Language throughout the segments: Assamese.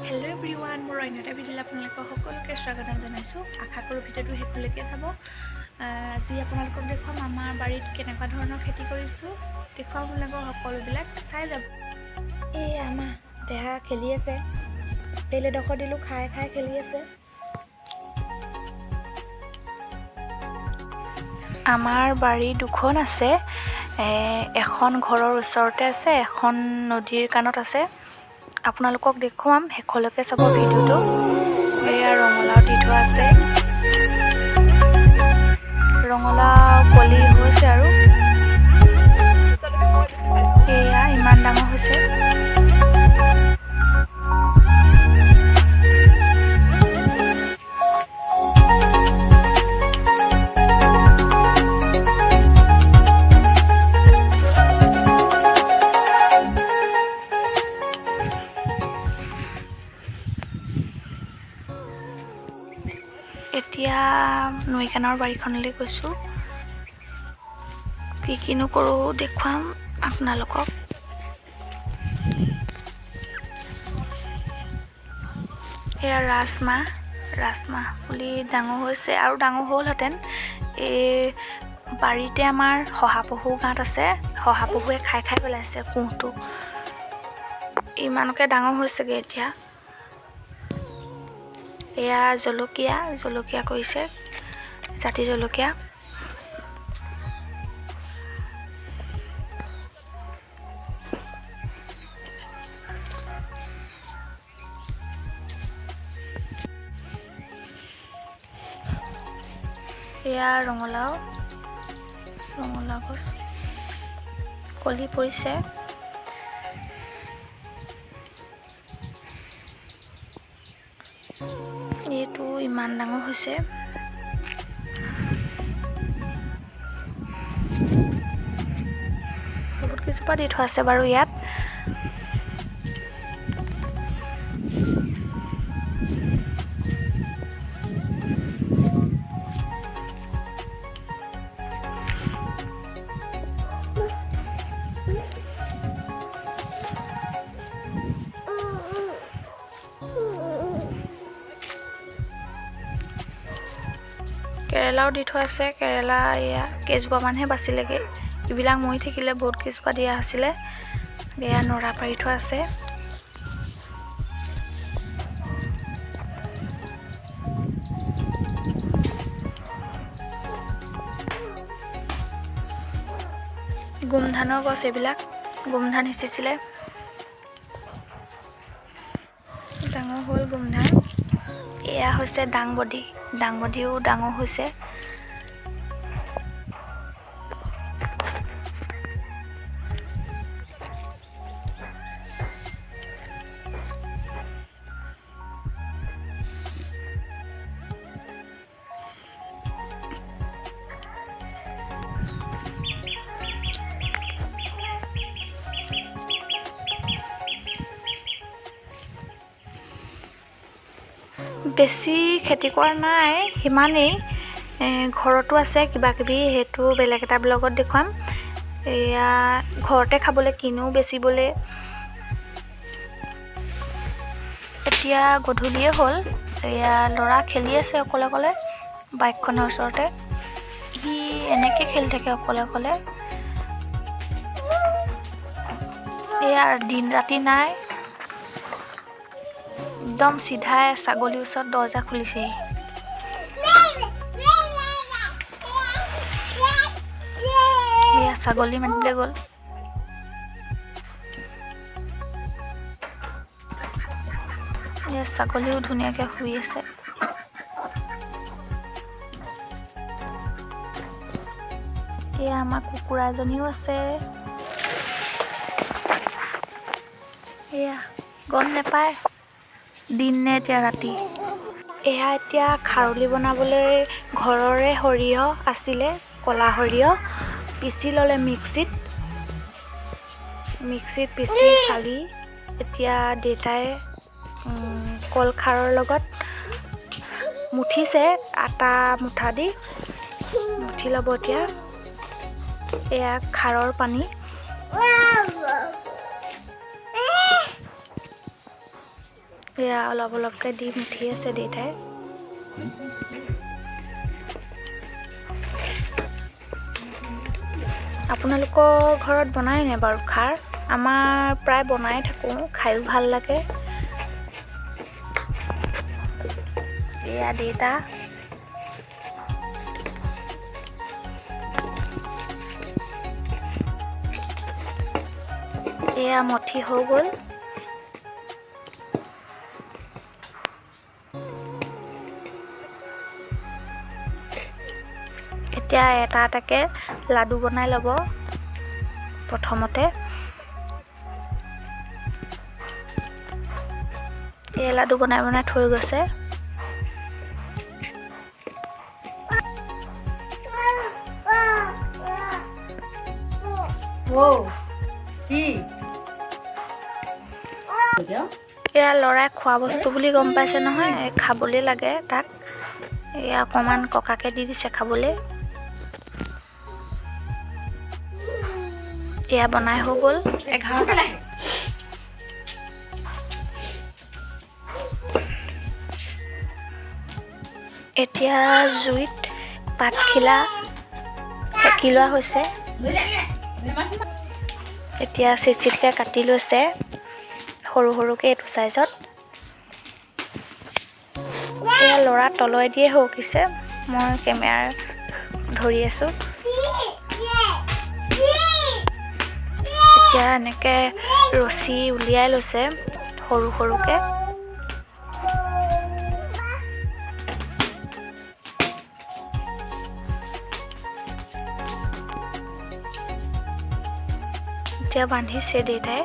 হেল্ল' এভৰিৱান, মোৰ অন্য এটা ভিডিঅ'লৈ আপোনালোকক সকলোকে স্বাগতম জনাইছোঁ। আশা কৰোঁ ভিডিঅ'টো শেষলৈকে চাব। আজি আপোনালোকক দেখুৱাম আমাৰ বাৰীত কেনেকুৱা ধৰণৰ খেতি কৰিছোঁ। দেখুৱাম আপোনালোকক সকলোবিলাক চাই যাব। এই আমাৰ দেহা খেলি আছে, বেলেডোখৰ দিলোঁ খাই খেলি আছে। আমাৰ বাৰী দুখন আছে, এখন ঘৰৰ ওচৰতে আছে, এখন নদীৰ কাণত আছে। আপোনালোকক দেখুৱাম, শেষলৈকে চাব ভিডিঅ'টো। এয়া ৰঙালাও দি থোৱা আছে, ৰঙালাও কলি হৈছে আৰু এয়া ইমান ডাঙৰ হৈছে। এতিয়া নৈকানৰ বাৰীখনলৈ গৈছোঁ। কিনো কৰোঁ দেখুৱাম আপোনালোকক। এয়া ৰাজমাহ পুলি ডাঙৰ হৈছে আৰু ডাঙৰ হ'লহেঁতেন। এই বাৰীতে আমাৰ শহাপহু গাঁত আছে, শহাপহুৱে খাই পেলাইছে কুঁহটো। ইমানকৈ ডাঙৰ হৈছেগৈ এতিয়া। এয়া জলকীয়া কৰিছে, জাতি জলকীয়া। এয়া ৰঙালাও গছ কলি পৰিছে। এইটো ইমান ডাঙৰ হৈছে। বহুত কিছুপা দি থোৱা আছে বাৰু ইয়াত। কেৰেলাও দি থোৱা আছে। কেৰেলা এয়া কেইজোপামানহে বাচিলেগৈ, এইবিলাক মৰি থাকিলে বহুত কেইজোপা দিয়া হৈছিলে। এয়া নৰা পাৰি থোৱা আছে। গোমধানৰ গছ, এইবিলাক গোমধান সিঁচিছিলে, ডাঙৰ হ'ল গোমধান। এয়া হৈছে দাংবডিও ডাঙৰ হৈছে। বেছি খেতি কৰা নাই, সিমানেই। ঘৰতো আছে কিবাকিবি, সেইটো বেলেগ এটা ব্লগত দেখুৱাম। এয়া ঘৰতে খাবলৈ, কিনো বেচিবলৈ। এতিয়া গধূলিয়ে হ'ল। এয়া ল'ৰা খেলি আছে অকলে বাইকখনৰ ওচৰতে। সি এনেকৈ খেলি থাকে অকলে। এয়া দিন ৰাতি নাই, একদম চিধাই ছাগলীৰ ওচৰত দৰ্জা খুলিছেহি। এয়া ছাগলী মাতিবলৈ গ'ল। এয়া ছাগলীও ধুনীয়াকৈ শুই আছে। এয়া আমাৰ কুকুৰা এজনীও আছে। এয়া গম নাপায় দিন নে এতিয়া ৰাতি। এয়া এতিয়া খাৰলি বনাবলৈ ঘৰৰে সৰিয়হ আছিলে, ক'লা সৰিয়হ পিচি ল'লে মিক্সিত পিচি চালি। এতিয়া দেউতাই কলখাৰৰ লগত মুঠিছে, আটা মুঠা দি মুঠি ল'ব এতিয়া। এয়া খাৰৰ পানী। এয়া অলপ অলপকৈ দি মুঠি আছে দেউতাই। আপোনালোকৰ ঘৰত বনাই নে বাৰু খাৰ? আমাৰ প্ৰায় বনাই থাকোঁ, খায়ো ভাল লাগে। এয়া দেউতা। এয়া মঠি হৈ গ'ল। এতিয়া এটা এটাকৈ লাডু বনাই ল'ব প্ৰথমতে। এই লাডু বনাই বনাই থৈ গৈছে। এয়া ল'ৰাই খোৱা বস্তু বুলি গম পাইছে নহয়, খাবলৈ লাগে তাক। এয়া অকণমান ককাকে দি দিছে খাবলৈ। এয়া বনাই হৈ গ'ল। এতিয়া জুইত পাতখিলা সেকি লোৱা হৈছে। এতিয়া চিটচিটকৈ কাটি লৈছে সৰু সৰুকৈ এইটো চাইজত। এয়া ল'ৰা তলই দিয়ে সৰকিছে, মই কেমেৰা ধৰি আছোঁ। এতিয়া এনেকৈ ৰছী উলিয়াই লৈছে সৰু সৰুকৈ। এতিয়া বান্ধিছে দেউতাই।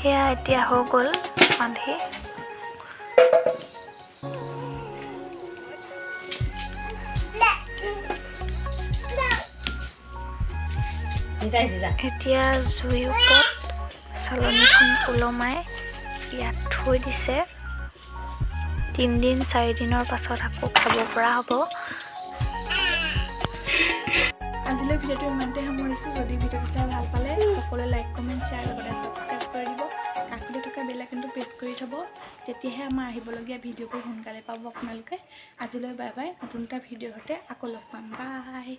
সেয়া এতিয়া হৈ গ'ল বান্ধি। এতিয়া জুইৰ ওপৰত চালনীখন ওলমাই ইয়াত থৈ দিছে। 3 দিন 4 দিনৰ পাছত আকৌ খাব পৰা হ'ব। আজিলৈ ভিডিঅ'টো ইমানতে সামৰিছোঁ। যদি ভিডিঅ'টো চাই ভাল পালে সকলোৱে লাইক, কমেণ্ট, শ্বেয়াৰ লগতে ছাবস্ক্ৰাইব কৰি দিব। কাষতে থকা বেল আইকনটো প্ৰেছ কৰি থ'ব, তেতিয়াহে আমাৰ আহিবলগীয়া ভিডিঅ'বোৰ সোনকালে পাব আপোনালোকে। আজিলৈ বাই বাই। নতুন এটা ভিডিঅ'ৰ সৈতে আকৌ লগ পাম। বাই।